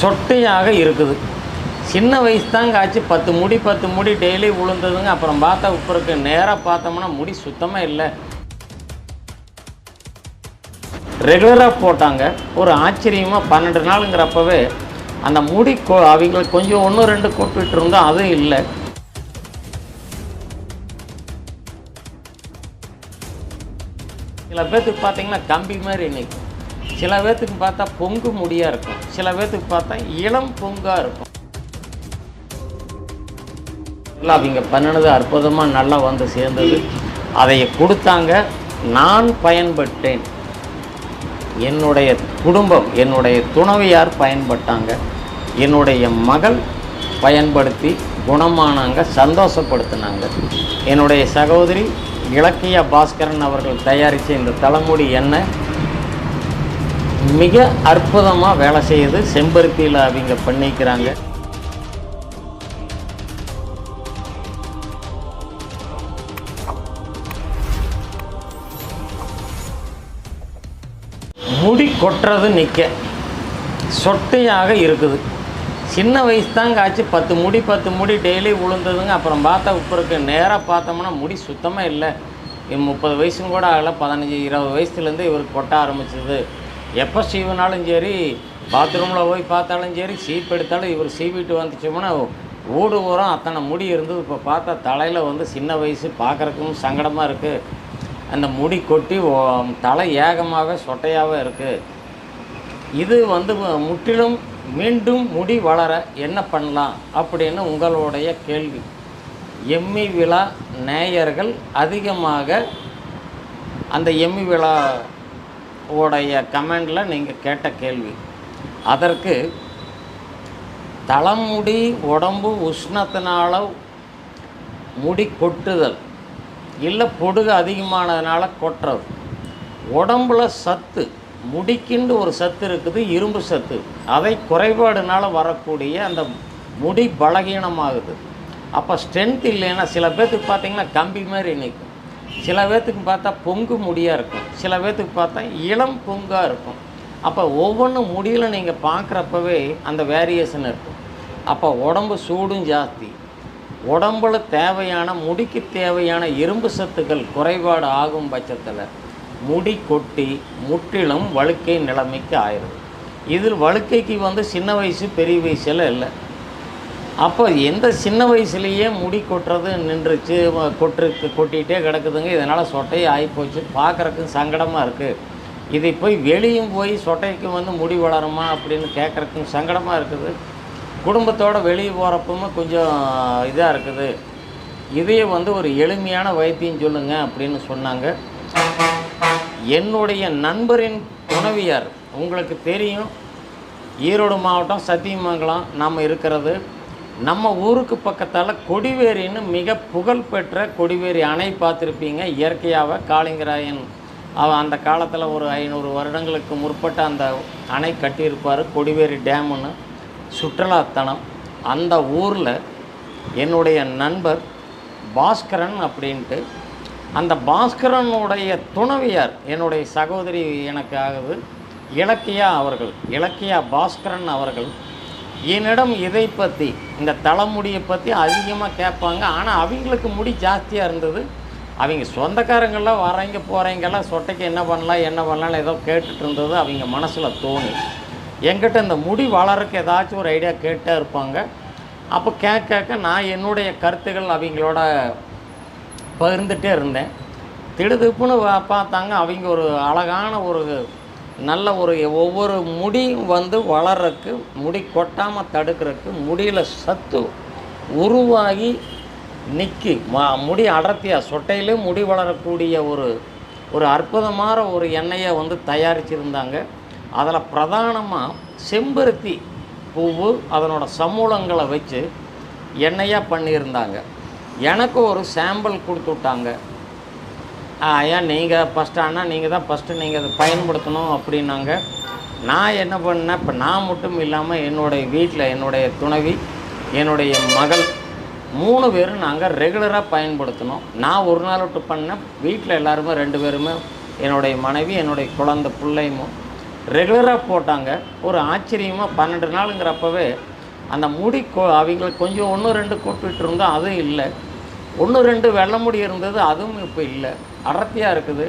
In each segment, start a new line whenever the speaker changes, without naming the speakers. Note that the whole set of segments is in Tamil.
சொட்டையாக இருக்குது. சின்ன வயசு தாங்க ஆச்சு. 10 முடி டெய்லி விழுந்ததுங்க. அப்புறம் பார்த்தா உப்புருக்கு நேராக பார்த்தோம்னா முடி சுத்தமாக இல்லை. ரெகுலராக போட்டாங்க. ஒரு ஆச்சரியமாக 12 நாளுங்கிறப்பவே அந்த முடி அவங்களுக்கு கொஞ்சம் 1-2 கொட்டிட்டு இருந்தோம், அதுவும் இல்லை. சில பேர்த்துக்கு பார்த்தீங்கன்னா கம்பி மாதிரி நிற்கும், சில பேர்த்துக்கு பார்த்தா பொங்கு முடியாக இருக்கும், சில பேர்த்துக்கு பார்த்தா இளம் பொங்காக இருக்கும். அவங்க பண்ணினது அற்புதமாக நல்லா வந்து சேர்ந்தது. அதை கொடுத்தாங்க, நான் பயன்பட்டேன். என்னுடைய குடும்பம், என்னுடைய துணைவியார் பயன்பட்டாங்க, என்னுடைய மகள் பயன்படுத்தி குணமானாங்க, சந்தோஷப்படுத்தினாங்க. என்னுடைய சகோதரி இலக்கியா பாஸ்கரன் அவர்கள் தயாரித்த இந்த தலைமுடி எண்ணெய் மிக அற்புதமாக வேலை செய்யுது. செம்பருத்தியில் அவங்க பண்ணிக்கிறாங்க. முடி கொட்டுறது நிற்க சொட்டையாக இருக்குது. சின்ன வயசு தாங்க ஆச்சு. 10 முடி டெய்லி விழுந்ததுங்க. அப்புறம் பார்த்தா உப்புருக்கு நேராக பார்த்தோம்னா முடி சுத்தமாக இல்லை. 30 வயசும் கூட ஆகலை. 15-20 வயசுலேருந்து இவருக்கு கொட்ட ஆரம்பிச்சிது. எப்போ சீவினாலும் சரி, பாத்ரூமில் போய் பார்த்தாலும் சரி, சீப் எடுத்தாலும் இவர் சீவிட்டு வந்துச்சோம்னா ஊடு ஊரம் அத்தனை முடி இருந்தது. இப்போ பார்த்தா தலையில் வந்து சின்ன வயசு, பார்க்குறக்கும் சங்கடமாக இருக்குது. அந்த முடி கொட்டி தலை ஏகமாகவே சொட்டையாகவே இருக்குது. இது வந்து முற்றிலும் மீண்டும் முடி வளர என்ன பண்ணலாம் அப்படின்னு உங்களுடைய கேள்வி. எம்மி விழா நேயர்கள் அதிகமாக அந்த எம்மி விழா உடைய கமெண்டில் நீங்கள் கேட்ட கேள்வி. அதற்கு தலைமுடி உடம்பு உஷ்ணத்தினால முடி கொட்டுதல், இல்லை பொடுகு அதிகமானதுனால கொட்டுறது, உடம்புல சத்து, முடிக்கிண்டு ஒரு சத்து இருக்குது, இரும்பு சத்து, அதை குறைபாடுனால வரக்கூடிய அந்த முடி பலகீனமாகுது. அப்போ ஸ்ட்ரென்த் இல்லைன்னா சில பேர்த்துக்கு பார்த்திங்கன்னா கம்பி மாதிரி நிற்கும், சில பேர்த்துக்கு பார்த்தா பொங்கு முடியாக இருக்கும், சில பேர்த்துக்கு பார்த்தா இளம் பொங்காக இருக்கும். அப்போ ஒவ்வொன்றும் முடியில் நீங்கள் பார்க்குறப்பவே அந்த வேரியேஷன் இருக்கும். அப்போ உடம்பு சூடும் ஜாஸ்தி, உடம்புல தேவையான முடிக்கு தேவையான இரும்பு சத்துக்கள் குறைபாடு ஆகும் பட்சத்தில் முடி கொட்டி முற்றிலும் வழுக்கை நிலைமைக்கு ஆயிடுது. இதில் வழுக்கைக்கு வந்து சின்ன வயசு பெரிய வயசில் இல்லை. அப்போ எந்த சின்ன வயசுலேயே முடி கொட்டுறது நின்றுச்சு, கொட்டிகிட்டே கிடக்குதுங்க. இதனால் சொட்டையை ஆகிப்போச்சு, பார்க்குறக்கு சங்கடமாக இருக்குது. இதை போய் வெளியும் போய் சொட்டைக்கு வந்து முடி வளருமா அப்படின்னு கேட்குறக்கும் சங்கடமாக இருக்குது. குடும்பத்தோடு வெளியே போகிறப்பவும் கொஞ்சம் இதாக இருக்குது. இதையே வந்து ஒரு எளிமையான வைத்தியம் சொல்லுங்கள் அப்படின்னு சொன்னாங்க. என்னுடைய நண்பரின் துணைவியார், உங்களுக்கு தெரியும், ஈரோடு மாவட்டம் சத்தியமங்கலம் நம்ம இருக்கிறது. நம்ம ஊருக்கு பக்கத்தால் கொடிவேரின்னு மிக புகழ்பெற்ற கொடிவேரி அணை பார்த்துருப்பீங்க. இயற்கையாக காளிங்கராயன் அந்த காலத்தில் ஒரு 500 வருடங்களுக்கு முற்பட்ட அந்த அணை கட்டியிருப்பார், கொடிவேரி டேமுன்னு சுற்றுலாத்தலம். அந்த ஊரில் என்னுடைய நண்பர் பாஸ்கரன் அப்படின்ட்டு, அந்த பாஸ்கரனுடைய துணைவியார் என்னுடைய சகோதரி எனக்கு ஆகுது, இலக்கியா அவர்கள், இலக்கியா பாஸ்கரன் அவர்கள் என்னிடம் இதை பற்றி, இந்த தலைமுடியை பற்றி அதிகமாக கேட்பாங்க. ஆனால் அவங்களுக்கு முடி ஜாஸ்தியாக இருந்தது. அவங்க சொந்தக்காரங்களாம் வரவங்க போகிறவங்கெல்லாம் சொட்டைக்கு என்ன பண்ணலாம் ஏதோ கேட்டுட்டு இருந்தது அவங்க மனசில் தோணி என்கிட்ட இந்த முடி வளர்றதுக்கு ஏதாச்சும் ஒரு ஐடியா கேட்டே இருப்பாங்க. அப்போ கேட்க நான் என்னுடைய கருத்துக்கள் அவங்களோட பகிர்ந்துகிட்டே இருந்தேன். திடுதிப்புன்னு பார்த்தாங்க அவங்க ஒரு அழகான ஒரு நல்ல ஒரு ஒவ்வொரு முடியும் வந்து வளர்றதுக்கு, முடி கொட்டாமல் தடுக்கிறதுக்கு, முடியில் சத்து உருவாகி நிற்கி முடி அடர்த்தியாக சொட்டையிலே முடி வளரக்கூடிய ஒரு அற்புதமான ஒரு எண்ணெயை வந்து தயாரிச்சிருந்தாங்க. அதில் பிரதானமாக செம்பருத்தி பூவு அதனோட சமூலங்களை வச்சு எண்ணெயாக பண்ணியிருந்தாங்க. எனக்கு ஒரு சாம்பிள் கொடுத்து விட்டாங்க. ஏன் நீங்கள் ஃபஸ்ட்டு நீங்கள் தான் ஃபஸ்ட்டு நீங்கள் அதை பயன்படுத்தணும் அப்படின்னாங்க. நான் என்ன பண்ணேன், இப்போ நான் மட்டும் இல்லாமல் என்னுடைய வீட்டில் என்னுடைய துணைவி, என்னுடைய மகள் 3 பேரும் நாங்கள் ரெகுலராக பயன்படுத்தினோம். நான் ஒரு நாள் விட்டு பண்ணேன், வீட்டில் எல்லாருமே 2 பேருமே, என்னுடைய மனைவி என்னுடைய குழந்தை பிள்ளையும் ரெகுலராக போட்டாங்க. ஒரு ஆச்சரியமாக 12 நாளுங்கிறப்பவே அந்த முடி அவங்களுக்கு கொஞ்சம் 1, 2 கொட்டிட்டு இருந்தோம், அதுவும் இல்லை. 1, 2 வெள்ளை முடி இருந்தது, அதுவும் இப்போ இல்லை. அடர்த்தியாக இருக்குது,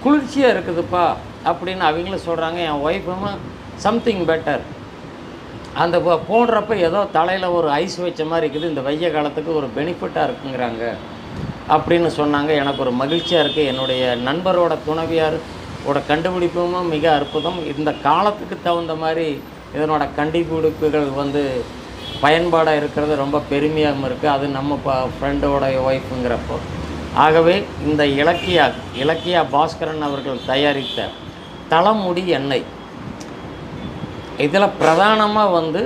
குளிர்ச்சியாக இருக்குதுப்பா அப்படின்னு அவங்களும் சொல்கிறாங்க. என் ஒய்ஃபும் சம்திங் பெட்டர், அந்த போடுறப்ப ஏதோ தலையில் ஒரு ஐஸ் வச்ச மாதிரி இருக்குது, இந்த வெய்ய காலத்துக்கு ஒரு பெனிஃபிட்டாக இருக்குங்கிறாங்க அப்படின்னு சொன்னாங்க. எனக்கு ஒரு மகிழ்ச்சியாக இருக்குது. என்னுடைய நண்பரோட துணைவியார் கண்டுபிடிப்பும் மிக அற்புதம். இந்த காலத்துக்கு தகுந்த மாதிரி இதனோட கண்டுபிடிப்புகள் பயன்பாடாக இருக்கிறது ரொம்ப பெருமையாகவும் இருக்குது. அது நம்ம ஃப்ரெண்டோட ஒய்ஃபுங்கிறப்போ. ஆகவே இந்த இலக்கியா பாஸ்கரன் அவர்கள் தயாரித்த தலைமுடி எண்ணெய், இதில் பிரதானமாக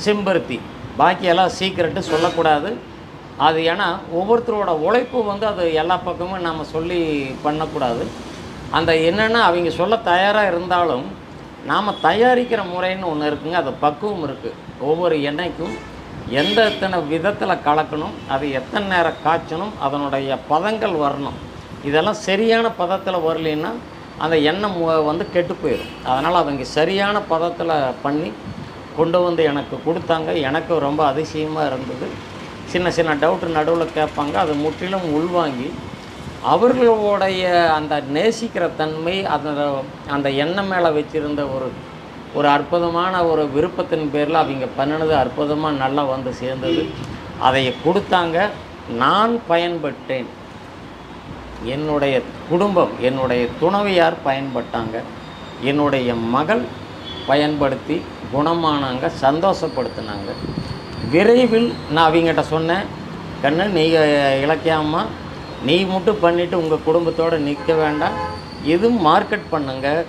செம்பருத்தி, பாக்கியெல்லாம் சீக்கிரட்டு சொல்லக்கூடாது. அது ஏன்னா ஒவ்வொருத்தரோட உழைப்பு அது எல்லா பக்கமும் நம்ம சொல்லி பண்ணக்கூடாது. அந்த என்னென்னா அவங்க சொல்ல தயாராக இருந்தாலும் நாம் தயாரிக்கிற முறைன்னு ஒன்று இருக்குங்க, அது பக்குவம் இருக்குது. ஒவ்வொரு எண்ணெய்க்கும் எத்தனை விதத்தில் கலக்கணும், அது எத்தனை நேரம் காய்ச்சணும், அதனுடைய பதங்கள் வரணும். இதெல்லாம் சரியான பதத்தில் வரலைன்னா அந்த எண்ணெய் கெட்டு போயிடும். அதனால் அவங்க சரியான பதத்தில் பண்ணி கொண்டு எனக்கு கொடுத்தாங்க. எனக்கு ரொம்ப அதிசயமாக இருந்தது. சின்ன சின்ன டவுட்டு நடுவில் கேட்பாங்க, அது முற்றிலும் உள்வாங்கி அவர்களுடைய அந்த நேசிக்கிற தன்மை, அந்த எண்ணெய் மேலே வச்சுருந்த ஒரு அற்புதமான ஒரு விருப்பத்தின் பேரில் அவங்க பண்ணினது அற்புதமாக நல்லா சேர்ந்தது. அதை கொடுத்தாங்க, நான் பயன்பட்டேன், என்னுடைய குடும்பம், என்னுடைய துணைவியார் பயன்பட்டாங்க, என்னுடைய மகள் பயன்படுத்தி குணமானாங்க, சந்தோஷப்படுத்தினாங்க. விரைவில் நான் அவங்ககிட்ட சொன்னேன், கண்ணு நீங்கள் இலக்கியம்மா நீ மட்டும் பண்ணிவிட்டு உங்கள் குடும்பத்தோடு நிற்க வேண்டாம், இதுவும் மார்க்கெட் பண்ணுங்கள்,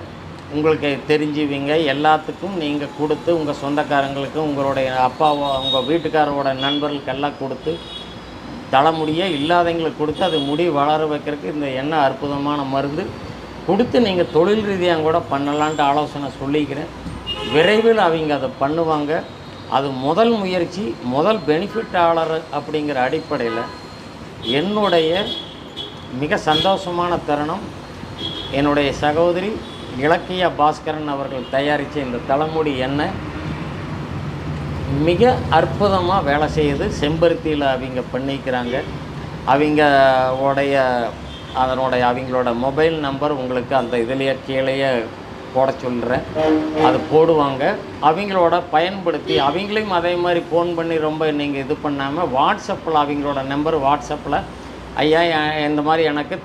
உங்களுக்கு தெரிஞ்சுவீங்க, எல்லாத்துக்கும் நீங்கள் கொடுத்து உங்கள் சொந்தக்காரங்களுக்கு, உங்களுடைய அப்பாவோ உங்கள் வீட்டுக்காரோட நண்பர்களுக்கு எல்லாம் கொடுத்து, தலைமுடியே இல்லாதவங்களுக்கு கொடுத்து அது முடி வளர வைக்கிறதுக்கு இந்த எண்ணெய் அற்புதமான மருந்து கொடுத்து நீங்கள் தொழில் ரீதியாக கூட பண்ணலான்ட்டு ஆலோசனை சொல்லிக்கிறேன். விரைவில் அவங்க அதை பண்ணுவாங்க. அது முதல் முயற்சி, முதல் பெனிஃபிட்டாளர் அப்படிங்கிற அடிப்படையில் என்னுடைய மிக சந்தோஷமான தருணம். என்னுடைய சகோதரி இலக்கியா பாஸ்கரன் அவர்கள் தயாரித்த இந்த தலைமுடி எண்ணெய் மிக அற்புதமாக வேலை செய்யுது. செம்பருத்தியில் அவங்க பண்ணிக்கிறாங்க. அவங்களோட மொபைல் நம்பர் உங்களுக்கு அந்த இதுலேயே கீழேயே போட சொல்கிறேன், அது போடுவாங்க. அவங்களோட பயன்படுத்தி அவங்களையும் அதே மாதிரி ஃபோன் பண்ணி ரொம்ப நீங்கள் இது பண்ணாமல் வாட்ஸ்அப்பில் அவங்களோட நம்பர் வாட்ஸ்அப்பில், ஐயா இந்த மாதிரி எனக்கு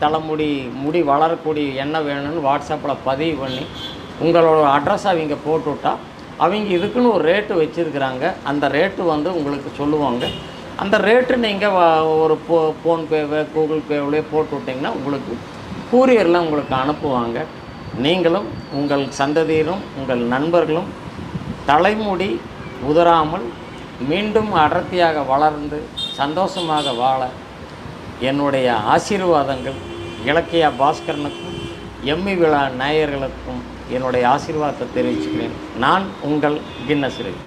முடி வளரக்கூடிய எண்ணெய் வேணும்னு வாட்ஸ்அப்பில் பதிவு பண்ணி உங்களோட அட்ரஸ் அவங்க போட்டுவிட்டா அவங்க இதுக்குன்னு ஒரு ரேட்டு வச்சுருக்குறாங்க. அந்த ரேட்டு உங்களுக்கு சொல்லுவாங்க. அந்த ரேட்டு நீங்கள் ஒரு ஃபோன்பேவை கூகுள் பேவிலே போட்டு விட்டிங்கன்னா உங்களுக்கு கூரியரில் உங்களுக்கு அனுப்புவாங்க. நீங்களும் உங்கள் சந்ததியிலும் உங்கள் நண்பர்களும் தலைமுடி உதறாமல் மீண்டும் அடர்த்தியாக வளர்ந்து சந்தோஷமாக வாழ என்னுடைய ஆசீர்வாதங்கள் இலக்கியா பாஸ்கரனுக்கும் எம்மி விழா நேயர்களுக்கும் என்னுடைய ஆசீர்வாதத்தை தெரிவிச்சுக்கிறேன். நான் உங்கள் கின்னஸ் ரவி.